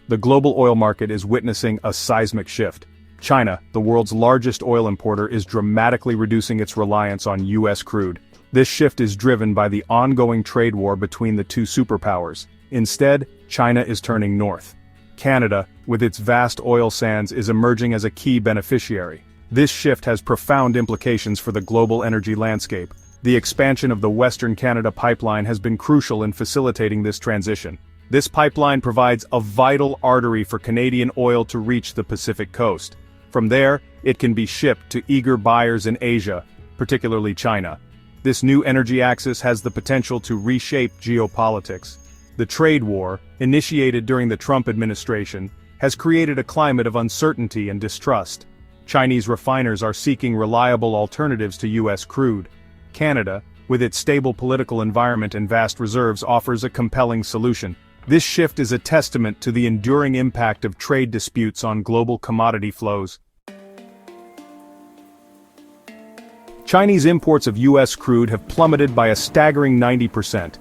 the global oil market is witnessing a seismic shift. China, the world's largest oil importer, is dramatically reducing its reliance on U.S. crude. This shift is driven by the ongoing trade war between the two superpowers. Instead, China is turning north. Canada, with its vast oil sands, is emerging as a key beneficiary. This shift has profound implications for the global energy landscape. The expansion of the Western Canada Pipeline has been crucial in facilitating this transition. This pipeline provides a vital artery for Canadian oil to reach the Pacific coast. From there, it can be shipped to eager buyers in Asia, particularly China. This new energy axis has the potential to reshape geopolitics. The trade war, initiated during the Trump administration, has created a climate of uncertainty and distrust. Chinese refiners are seeking reliable alternatives to U.S. crude. Canada, with its stable political environment and vast reserves, offers a compelling solution. This shift is a testament to the enduring impact of trade disputes on global commodity flows. Chinese imports of U.S. crude have plummeted by a staggering 90%.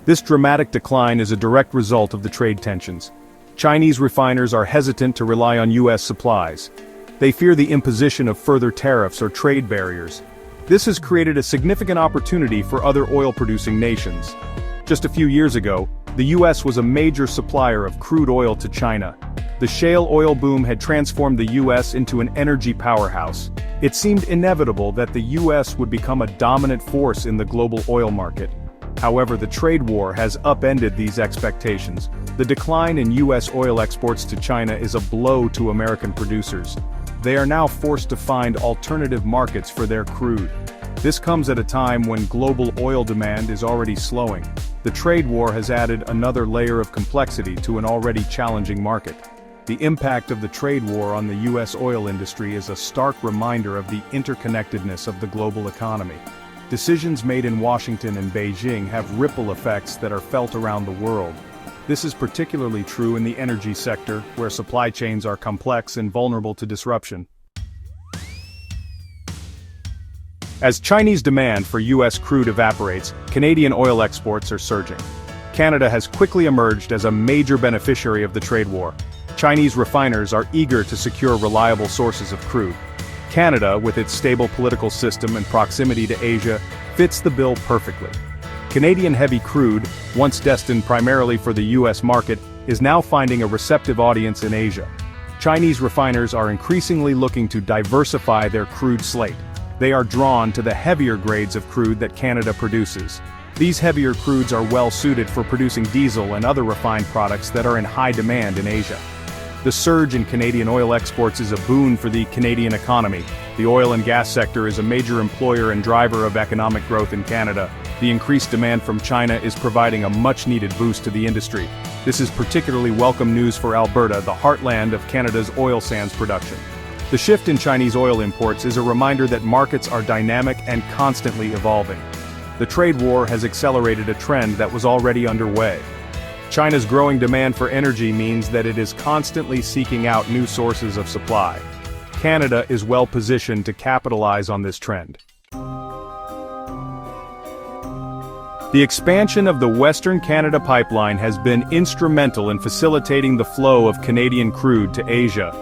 This dramatic decline is a direct result of the trade tensions. Chinese refiners are hesitant to rely on U.S. supplies. They fear the imposition of further tariffs or trade barriers. This has created a significant opportunity for other oil-producing nations. Just a few years ago, the U.S. was a major supplier of crude oil to China. The shale oil boom had transformed the U.S. into an energy powerhouse. It seemed inevitable that the U.S. would become a dominant force in the global oil market. However, the trade war has upended these expectations. The decline in U.S. oil exports to China is a blow to American producers. They are now forced to find alternative markets for their crude. This comes at a time when global oil demand is already slowing. The trade war has added another layer of complexity to an already challenging market. The impact of the trade war on the U.S. oil industry is a stark reminder of the interconnectedness of the global economy. Decisions made in Washington and Beijing have ripple effects that are felt around the world. This is particularly true in the energy sector, where supply chains are complex and vulnerable to disruption. As Chinese demand for U.S. crude evaporates, Canadian oil exports are surging. Canada has quickly emerged as a major beneficiary of the trade war. Chinese refiners are eager to secure reliable sources of crude. Canada, with its stable political system and proximity to Asia, fits the bill perfectly. Canadian heavy crude, once destined primarily for the U.S. market, is now finding a receptive audience in Asia. Chinese refiners are increasingly looking to diversify their crude slate. They are drawn to the heavier grades of crude that Canada produces. These heavier crudes are well suited for producing diesel and other refined products that are in high demand in Asia. The surge in Canadian oil exports is a boon for the Canadian economy. The oil and gas sector is a major employer and driver of economic growth in Canada. The increased demand from China is providing a much-needed boost to the industry. This is particularly welcome news for Alberta, the heartland of Canada's oil sands production. The shift in Chinese oil imports is a reminder that markets are dynamic and constantly evolving. The trade war has accelerated a trend that was already underway. China's growing demand for energy means that it is constantly seeking out new sources of supply. Canada is well positioned to capitalize on this trend. The expansion of the Western Canada Pipeline has been instrumental in facilitating the flow of Canadian crude to Asia.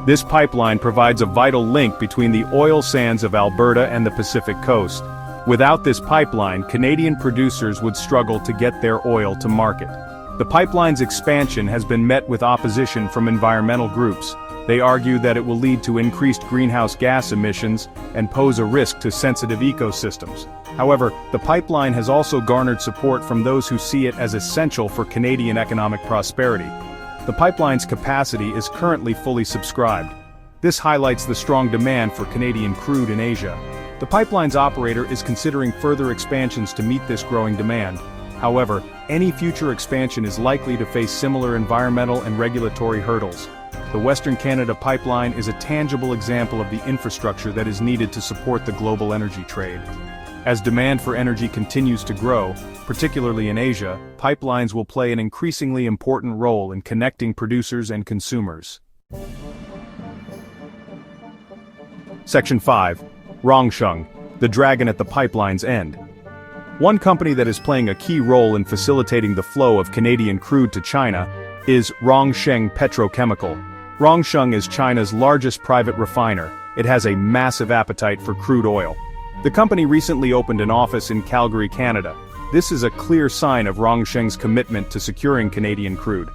This pipeline provides a vital link between the oil sands of Alberta and the Pacific coast. Without this pipeline, Canadian producers would struggle to get their oil to market. The pipeline's expansion has been met with opposition from environmental groups. They argue that it will lead to increased greenhouse gas emissions and pose a risk to sensitive ecosystems. However, the pipeline has also garnered support from those who see it as essential for Canadian economic prosperity. The pipeline's capacity is currently fully subscribed. This highlights the strong demand for Canadian crude in Asia. The pipeline's operator is considering further expansions to meet this growing demand. However, any future expansion is likely to face similar environmental and regulatory hurdles. The Western Canada Pipeline is a tangible example of the infrastructure that is needed to support the global energy trade. As demand for energy continues to grow, particularly in Asia, pipelines will play an increasingly important role in connecting producers and consumers. Section 5. Rongsheng, the dragon at the pipeline's end. One company that is playing a key role in facilitating the flow of Canadian crude to China is Rongsheng Petrochemical. Rongsheng is China's largest private refiner. It has a massive appetite for crude oil. The company recently opened an office in Calgary, Canada. This is a clear sign of Rongsheng's commitment to securing Canadian crude.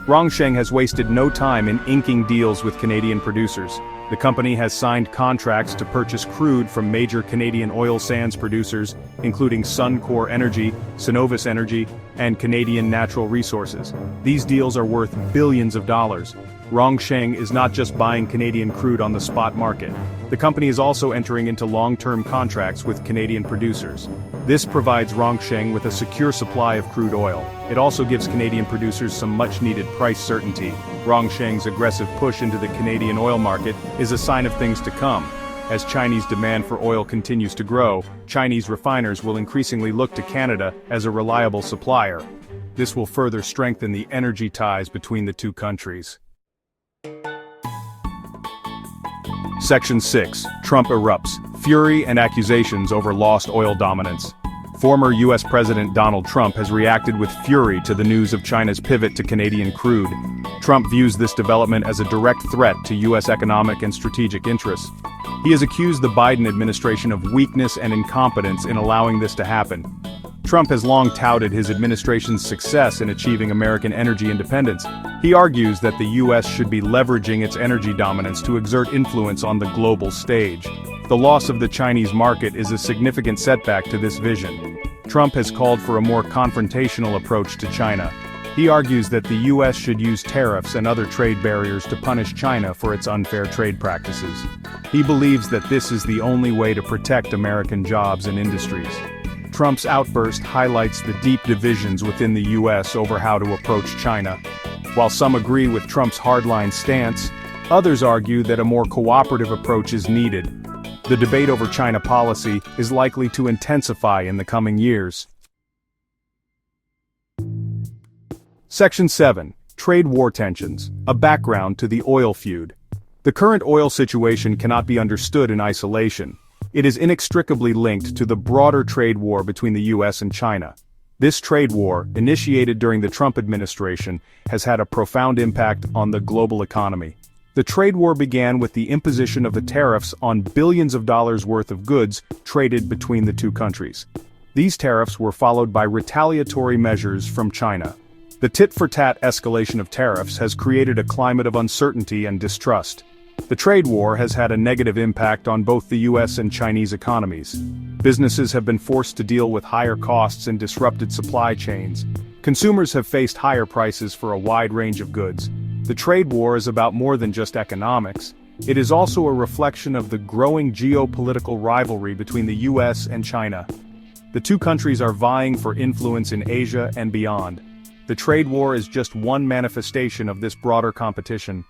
Rongsheng has wasted no time in inking deals with Canadian producers. The company has signed contracts to purchase crude from major Canadian oil sands producers, including Suncor Energy, Cenovus Energy, and Canadian Natural Resources. These deals are worth billions of dollars. Rongsheng is not just buying Canadian crude on the spot market. The company is also entering into long-term contracts with Canadian producers. This provides Rongsheng with a secure supply of crude oil. It also gives Canadian producers some much-needed price certainty. Rongsheng's aggressive push into the Canadian oil market is a sign of things to come. As Chinese demand for oil continues to grow, Chinese refiners will increasingly look to Canada as a reliable supplier. This will further strengthen the energy ties between the two countries. Section 6. Trump erupts. Fury and accusations over lost oil dominance. Former U.S. President Donald Trump has reacted with fury to the news of China's pivot to Canadian crude. Trump views this development as a direct threat to U.S. economic and strategic interests. He has accused the Biden administration of weakness and incompetence in allowing this to happen. Trump has long touted his administration's success in achieving American energy independence. He argues that the U.S. should be leveraging its energy dominance to exert influence on the global stage. The loss of the Chinese market is a significant setback to this vision. Trump has called for a more confrontational approach to China. He argues that the U.S. should use tariffs and other trade barriers to punish China for its unfair trade practices. He believes that this is the only way to protect American jobs and industries. Trump's outburst highlights the deep divisions within the U.S. over how to approach China. While some agree with Trump's hardline stance, others argue that a more cooperative approach is needed. The debate over China policy is likely to intensify in the coming years. Section 7. Trade war tensions, a background to the oil feud. The current oil situation cannot be understood in isolation. It is inextricably linked to the broader trade war between the U.S. and China. This trade war, initiated during the Trump administration, has had a profound impact on the global economy. The trade war began with the imposition of the tariffs on billions of dollars worth of goods traded between the two countries. These tariffs were followed by retaliatory measures from China. The tit-for-tat escalation of tariffs has created a climate of uncertainty and distrust. The trade war has had a negative impact on both the U.S. and Chinese economies. Businesses have been forced to deal with higher costs and disrupted supply chains. Consumers have faced higher prices for a wide range of goods. The trade war is about more than just economics. It is also a reflection of the growing geopolitical rivalry between the U.S. and China. The two countries are vying for influence in Asia and beyond. The trade war is just one manifestation of this broader competition.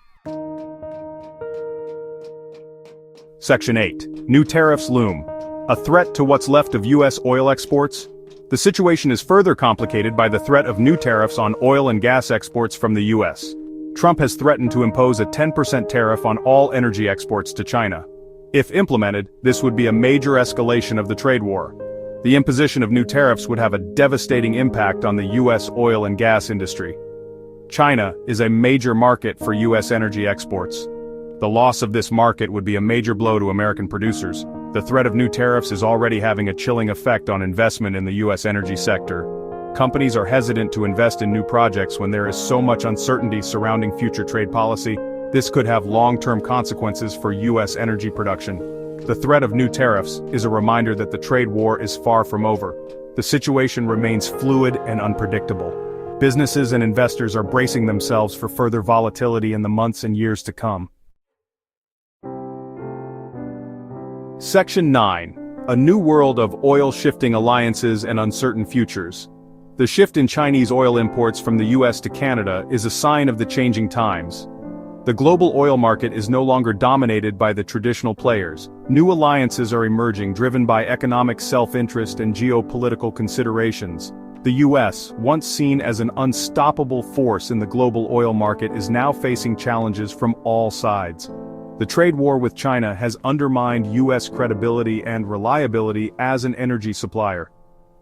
Section 8. New tariffs loom. A threat to what's left of U.S. oil exports? The situation is further complicated by the threat of new tariffs on oil and gas exports from the U.S. Trump has threatened to impose a 10% tariff on all energy exports to China. If implemented, this would be a major escalation of the trade war. The imposition of new tariffs would have a devastating impact on the U.S. oil and gas industry. China is a major market for U.S. energy exports. The loss of this market would be a major blow to American producers. The threat of new tariffs is already having a chilling effect on investment in the U.S. energy sector. Companies are hesitant to invest in new projects when there is so much uncertainty surrounding future trade policy. This could have long-term consequences for U.S. energy production. The threat of new tariffs is a reminder that the trade war is far from over. The situation remains fluid and unpredictable. Businesses and investors are bracing themselves for further volatility in the months and years to come. Section 9. A new world of oil-shifting alliances and uncertain futures. The shift in Chinese oil imports from the U.S. to Canada is a sign of the changing times. The global oil market is no longer dominated by the traditional players. New alliances are emerging driven by economic self-interest and geopolitical considerations. The U.S., once seen as an unstoppable force in the global oil market, is now facing challenges from all sides. The trade war with China has undermined U.S. credibility and reliability as an energy supplier.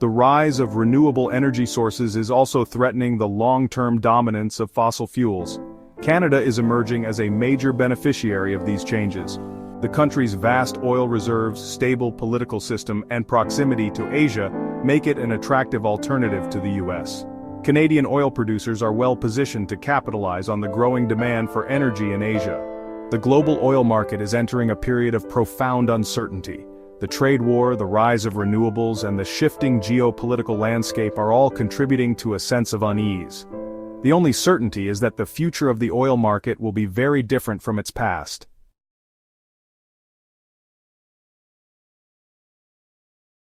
The rise of renewable energy sources is also threatening the long-term dominance of fossil fuels. Canada is emerging as a major beneficiary of these changes. The country's vast oil reserves, stable political system, and proximity to Asia make it an attractive alternative to the US. Canadian oil producers are well positioned to capitalize on the growing demand for energy in Asia. The global oil market is entering a period of profound uncertainty. The trade war, the rise of renewables, and the shifting geopolitical landscape are all contributing to a sense of unease. The only certainty is that the future of the oil market will be very different from its past.